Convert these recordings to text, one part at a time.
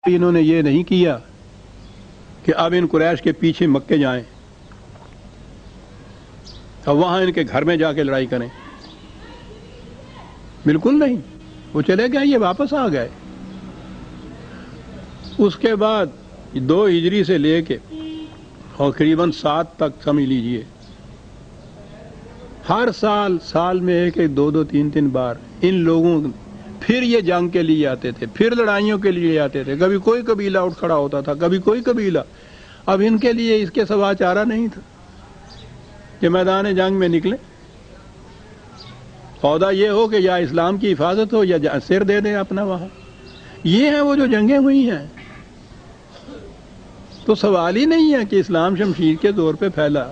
انہوں نے یہ نہیں کیا کہ اب ان قریش کے پیچھے مکے جائیں اور وہاں ان کے گھر میں جا کے لڑائی کریں، بالکل نہیں۔ وہ چلے گئے، یہ واپس آ گئے۔ اس کے بعد 2 ہجری سے لے کے اور قریباً 7 تک سمجھ لیجئے، ہر سال میں ایک 2 3 بار ان لوگوں پھر یہ جنگ کے لیے آتے تھے، پھر لڑائیوں کے لیے آتے تھے۔ کبھی کوئی قبیلہ اٹھ کھڑا ہوتا تھا، کبھی کوئی قبیلہ۔ اب ان کے لیے اس کے سوا چارہ نہیں تھا کہ میدان جنگ میں نکلیں۔ سودا یہ ہو کہ یا اسلام کی حفاظت ہو یا سر دے دیں اپنا وہاں۔ یہ ہیں وہ جو جنگیں ہوئی ہیں۔ تو سوال ہی نہیں ہے کہ اسلام شمشیر کے زور پہ پھیلا۔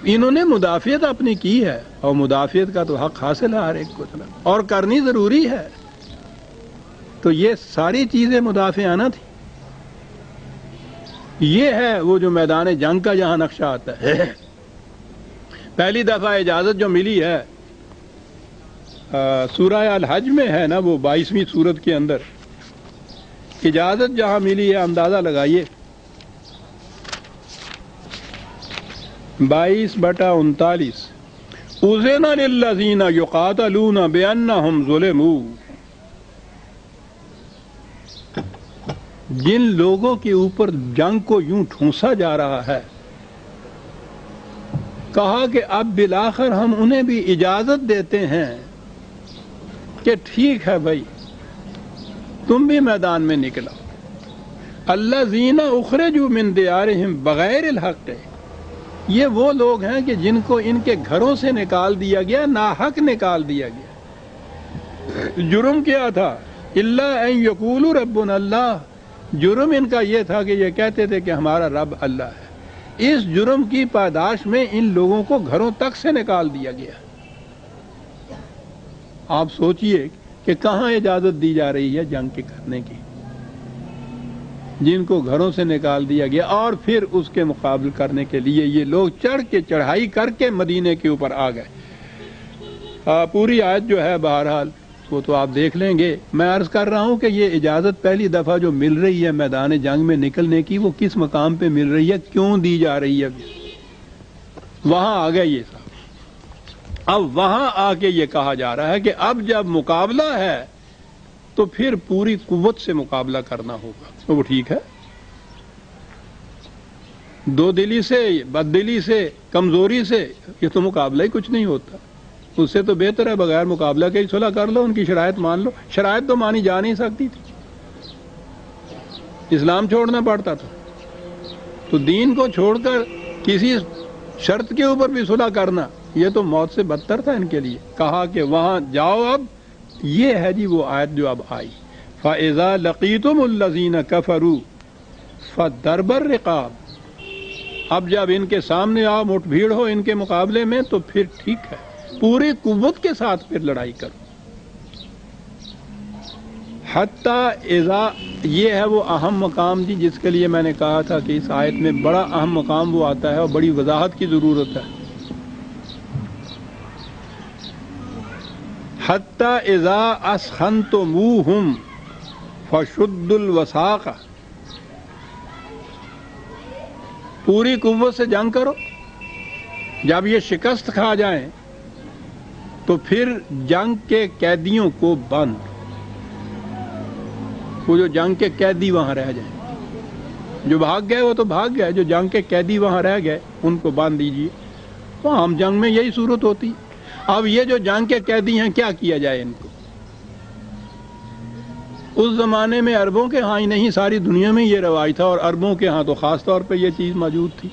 انہوں نے مدافعت اپنی کی ہے، اور مدافعت کا تو حق حاصل ہے ہر ایک کو، اور کرنی ضروری ہے۔ تو یہ ساری چیزیں مدافعانہ تھی۔ یہ ہے وہ جو میدان جنگ کا جہاں نقشہ آتا ہے۔ پہلی دفعہ اجازت جو ملی ہے سورہ الحج میں ہے نا، وہ 22ویں سورت کے اندر اجازت جہاں ملی ہے، اندازہ لگائیے 22/39 اذن للذین یقاتلون بانہم ظلموا۔ جن لوگوں کے اوپر جنگ کو یوں ٹھونسا جا رہا ہے، کہا کہ اب بالآخر ہم انہیں بھی اجازت دیتے ہیں کہ ٹھیک ہے بھائی تم بھی میدان میں نکلا۔ الذین اخرجوا من دیارہم بغیر الحق، یہ وہ لوگ ہیں کہ جن کو ان کے گھروں سے نکال دیا گیا، ناحق نکال دیا گیا۔ جرم کیا تھا؟ الا ان یقولوا ربنا اللہ، جرم ان کا یہ تھا کہ یہ کہتے تھے کہ ہمارا رب اللہ ہے۔ اس جرم کی پاداش میں ان لوگوں کو گھروں تک سے نکال دیا گیا۔ آپ سوچئے کہ کہاں اجازت دی جا رہی ہے جنگ کے کرنے کی، جن کو گھروں سے نکال دیا گیا، اور پھر اس کے مقابل کرنے کے لیے یہ لوگ چڑھائی کر کے مدینے کے اوپر آ گئے۔ پوری آیت جو ہے بہرحال وہ تو آپ دیکھ لیں گے۔ میں عرض کر رہا ہوں کہ یہ اجازت پہلی دفعہ جو مل رہی ہے میدان جنگ میں نکلنے کی، وہ کس مقام پہ مل رہی ہے، کیوں دی جا رہی ہے؟ وہاں آ گئے یہ سب۔ اب وہاں آ کے یہ کہا جا رہا ہے کہ اب جب مقابلہ ہے تو پھر پوری قوت سے مقابلہ کرنا ہوگا۔ وہ ٹھیک ہے، دو دلی سے، بد دلی سے، کمزوری سے یہ تو مقابلہ ہی کچھ نہیں ہوتا۔ اس سے تو بہتر ہے بغیر مقابلہ کے ہی صلح کر لو، ان کی شرائط مان لو۔ شرائط تو مانی جا نہیں سکتی تھی، اسلام چھوڑنا پڑتا تھا۔ تو دین کو چھوڑ کر کسی شرط کے اوپر بھی صلح کرنا، یہ تو موت سے بدتر تھا ان کے لیے۔ کہا کہ وہاں جاؤ۔ اب یہ ہے جی وہ آیت جو اب آئی، فَإِذَا لَقِيتُمُ الَّذِينَ كَفَرُوا فَضَرْبَ الرِّقَابِ۔ اب جب ان کے سامنے آؤ، مٹ بھیڑ ہو ان کے مقابلے میں، تو پھر ٹھیک ہے، پوری قوت کے ساتھ پھر لڑائی کرو۔ حتیٰ اذا، یہ ہے وہ اہم مقام جی جس کے لیے میں نے کہا تھا کہ اس آیت میں بڑا اہم مقام وہ آتا ہے اور بڑی وضاحت کی ضرورت ہے۔ حتیٰ اذا اسخنتموہم فشدوا الوثاق، پوری قوت سے جنگ کرو۔ جب یہ شکست کھا جائیں تو پھر جنگ کے قیدیوں کو باندھ، وہ جو جنگ کے قیدی وہاں رہ جائیں، جو بھاگ گئے وہ تو بھاگ گئے، جو جنگ کے قیدی وہاں رہ گئے ان کو باندھ دیجیے۔ تو عام جنگ میں یہی صورت ہوتی۔ اب یہ جو جنگ کے قیدی ہیں، کیا کیا جائے ان کو؟ اس زمانے میں عربوں کے ہاں ہی نہیں، ساری دنیا میں یہ رواج تھا، اور عربوں کے ہاں تو خاص طور پہ یہ چیز موجود تھی۔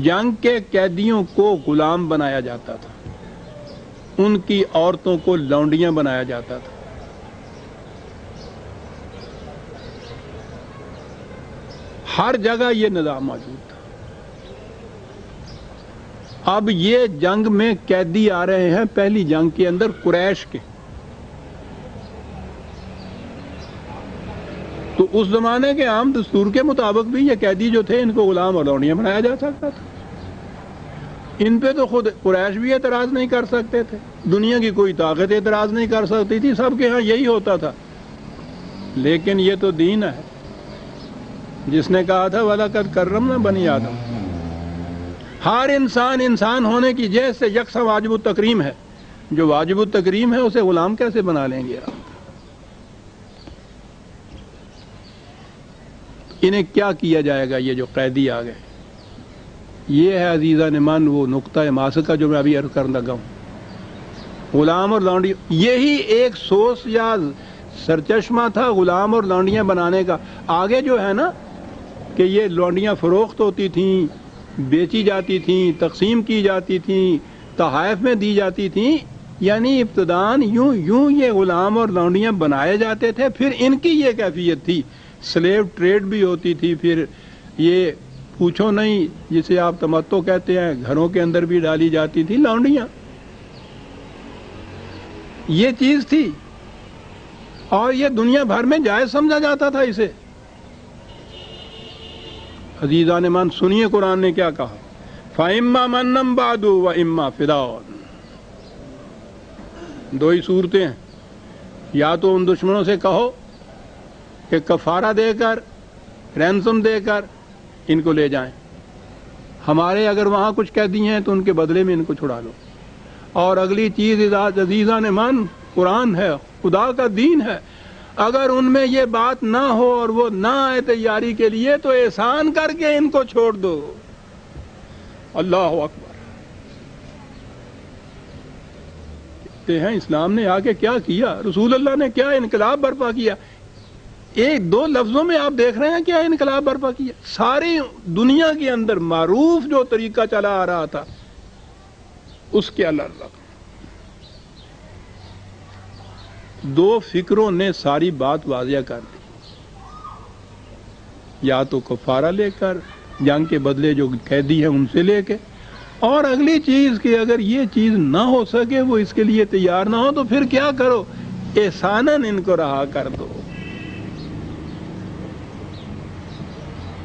جنگ کے قیدیوں کو غلام بنایا جاتا تھا، ان کی عورتوں کو لونڈیاں بنایا جاتا تھا۔ ہر جگہ یہ نظام موجود تھا۔ اب یہ جنگ میں قیدی آ رہے ہیں پہلی جنگ کے اندر قریش کے، تو اس زمانے کے عام دستور کے مطابق بھی یہ قیدی جو تھے ان کو غلام اور لونڈیاں بنایا جا سکتا تھا۔ ان پہ تو خود قریش بھی اعتراض نہیں کر سکتے تھے، دنیا کی کوئی طاقت اعتراض نہیں کر سکتی تھی، سب کے ہاں یہی ہوتا تھا۔ لیکن یہ تو دین ہے جس نے کہا تھا وَلَقَدْ كَرَّمْنَا بَنِي آدم. ہر انسان انسان ہونے کی جہت سے یکساں واجب التکریم ہے. جو واجب التکریم ہے اسے غلام کیسے بنا لیں گے آپ؟ انہیں کیا کیا جائے گا؟ یہ جو قیدی آ گئے، یہ ہے عزیزان من وہ نقطہ ماسکہ جو میں ابھی عرض کرنے لگا ہوں. غلام اور لونڈی، یہی ایک سورس یا سرچشمہ تھا غلام اور لونڈیاں بنانے کا. آگے جو ہے نا کہ یہ لونڈیاں فروخت ہوتی تھیں، بیچی جاتی تھیں، تقسیم کی جاتی تھیں، تحائف میں دی جاتی تھیں. یعنی ابتداً یوں یہ غلام اور لونڈیاں بنائے جاتے تھے. پھر ان کی یہ کیفیت تھی، سلیو ٹریڈ بھی ہوتی تھی. پھر یہ پوچھو نہیں جسے آپ تمتع کہتے ہیں، گھروں کے اندر بھی ڈالی جاتی تھی لونڈیاں. یہ چیز تھی اور یہ دنیا بھر میں جائز سمجھا جاتا تھا اسے. عزیزان من سنیے قرآن نے کیا کہا، فَإِمَّا مَنًّا بَعْدُ وَإِمَّا فِدَاءٌ. دو ہی صورتیں ہیں، یا تو ان دشمنوں سے کہو کہ کفارہ دے کر، رینسم دے کر ان کو لے جائیں، ہمارے اگر وہاں کچھ قیدی ہیں تو ان کے بدلے میں ان کو چھڑا لو. اور اگلی چیز عزیزان من قرآن ہے، خدا کا دین ہے. اگر ان میں یہ بات نہ ہو اور وہ نہ آئے تیاری کے لیے تو احسان کر کے ان کو چھوڑ دو. اللہ اکبر. کہتے ہیں اسلام نے آ کے کیا کیا، رسول اللہ نے کیا انقلاب برپا کیا. ایک دو لفظوں میں آپ دیکھ رہے ہیں کیا انقلاب برپا کیا. ساری دنیا کے اندر معروف جو طریقہ چلا آ رہا تھا اس کے الگ دو فکروں نے ساری بات واضح کر دی. یا تو کفارہ لے کر، جنگ کے بدلے جو قیدی ہیں ان سے لے کے، اور اگلی چیز کہ اگر یہ چیز نہ ہو سکے، وہ اس کے لیے تیار نہ ہو تو پھر کیا کرو، احساناً ان کو رہا کر دو.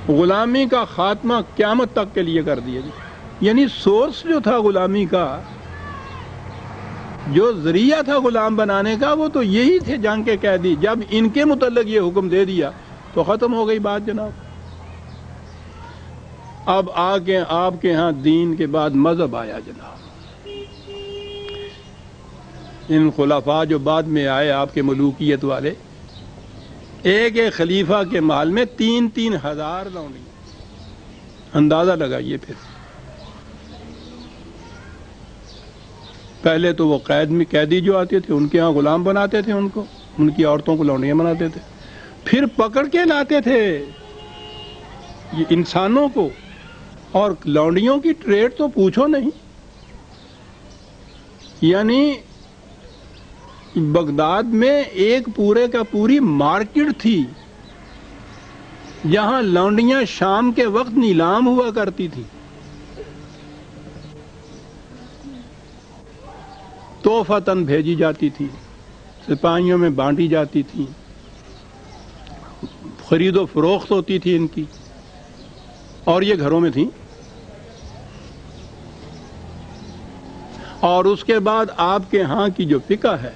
غلامی کا خاتمہ قیامت تک کے لیے کر دیا گیا. یعنی سورس جو تھا غلامی کا، جو ذریعہ تھا غلام بنانے کا، وہ تو یہی تھے جنگ کے قیدی. جب ان کے متعلق یہ حکم دے دیا تو ختم ہو گئی بات جناب. اب آگے آپ کے ہاں دین کے بعد مذہب آیا جناب. ان خلفاء جو بعد میں آئے آپ کے ملوکیت والے، ایک ایک خلیفہ کے محل میں 3,000 لونڈی. اندازہ لگائیے. پھر پہلے تو وہ قیدی جو آتے تھے ان کے ہاں غلام بناتے تھے، ان کو، ان کی عورتوں کو لونڈیاں بناتے تھے. پھر پکڑ کے لاتے تھے یہ انسانوں کو. اور لونڈیوں کی ٹریڈ تو پوچھو نہیں. یعنی بغداد میں ایک پورے کا پوری مارکیٹ تھی جہاں لونڈیاں شام کے وقت نیلام ہوا کرتی تھی. تحفتاً بھیجی جاتی تھی، سپاہیوں میں بانٹی جاتی تھی، خرید و فروخت ہوتی تھی ان کی، اور یہ گھروں میں تھیں. اور اس کے بعد آپ کے ہاں کی جو فقہ ہے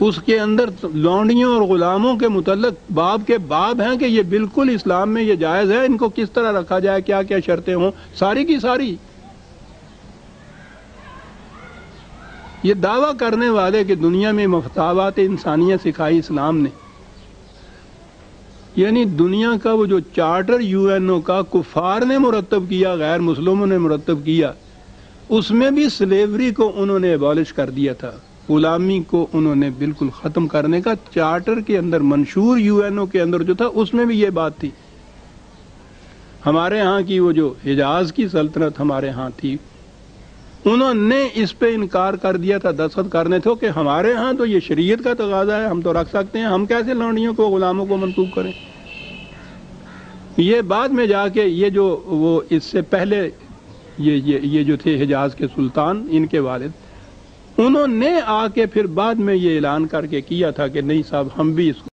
اس کے اندر لونڈیوں اور غلاموں کے متعلق باب کے باب ہیں کہ یہ بالکل اسلام میں یہ جائز ہے، ان کو کس طرح رکھا جائے، کیا کیا شرطیں ہوں، ساری کی ساری. یہ دعویٰ کرنے والے کہ دنیا میں مفتاوات انسانیہ سکھائی اسلام نے، یعنی دنیا کا وہ جو چارٹر UN کا کفار نے مرتب کیا، غیر مسلموں نے مرتب کیا، اس میں بھی سلیوری کو انہوں نے ایبالش کر دیا تھا. غلامی کو انہوں نے بالکل ختم کرنے کا چارٹر کے اندر منشور UN کے اندر جو تھا اس میں بھی یہ بات تھی. ہمارے ہاں کی وہ جو حجاز کی سلطنت ہمارے ہاں تھی، انہوں نے اس پہ انکار کر دیا تھا، دستخط کرنے تھے کہ ہمارے ہاں تو یہ شریعت کا تقاضا ہے، ہم تو رکھ سکتے ہیں، ہم کیسے لونڈیوں کو غلاموں کو منسوخ کریں. یہ بعد میں جا کے یہ جو وہ اس سے پہلے یہ جو تھے حجاز کے سلطان، ان کے والد، انہوں نے آ کے پھر بعد میں یہ اعلان کر کے کیا تھا کہ نہیں صاحب ہم بھی اس کو